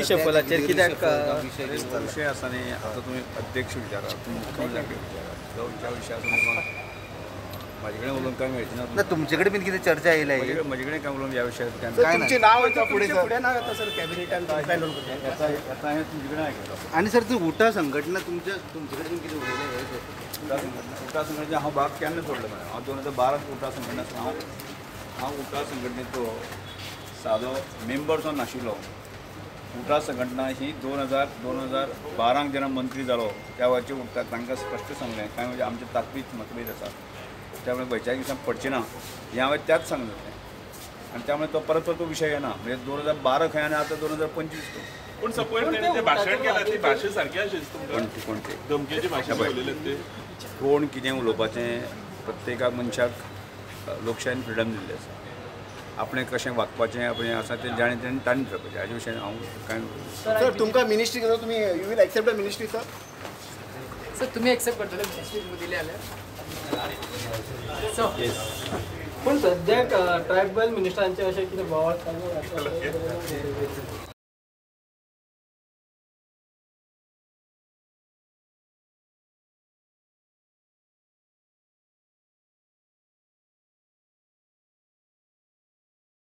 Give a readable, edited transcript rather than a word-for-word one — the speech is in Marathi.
रिशफलाचेर कित्याक विषय असा न्ही. आता तुम्ही अध्यक्ष विचारा, तुम्ही मुख्यमंत्र्याक विचारा, जावं ज्या विशयाचो म्हाजे कडेन उलोवंक काय मेळची ना. तुमचे कडेन बीन कितें चर्चा येयल्या म्हजे कडेन काय उलोवंक ह्या विशयार काय तुमचे नाव येता फुडें नाव येता सर कॅबिनेटान फायनल येता हें तुमचे कडेन आयकलां. आनी सर ती उठा संघटना तुमचे कडेन कितें उलयलें उठा संघटनेचे हांव भाग केन्ना सोडलो मरे. हांव 2012 उठा संघटनेचो हांव उठा संघटनेचो सादो मेंबर सुद्दां नाशिल्लो. उठा संघटना ही 2012 जेन्ना मंत्री जालो त्या वेळाचेर उठा तांकां स्पश्ट सांगलें काय म्हणजे आमचे ताकदीत मतभेद आसा, त्यामुळे खंयच्याय दिसांक पडचे ना हें हांवें त्याच सांगलें. आनी त्यामुळे तो परत तो विशय येना. म्हणजे 2012 खंय आनी आतां 2025 तो. पण सपोज तेणें तें भाशण केलां ती भाशा सारकी आशिल्ली तुमकां. कोणते धमकेची भाशा उलयल्यात ते. कोण कितें उलोवपाचें प्रत्येकाक मनशाक लोकशायेन फ्रिडम दिल्ली आसा. आपणें कशें वागपाचें आपणें आसा तें ताणें ठरपाचें. हाजे विशयान हांव कांय सर तुमकां मिनिस्ट्री घेवन तुमी you will accept the ministry sir. Sir तुम्ही एक्सेप्ट करतले मिनिस्ट्री दिले जाल्यार. पण सद्याक ट्रायबल मिनिस्टरांचे अशें कितें बोवाळ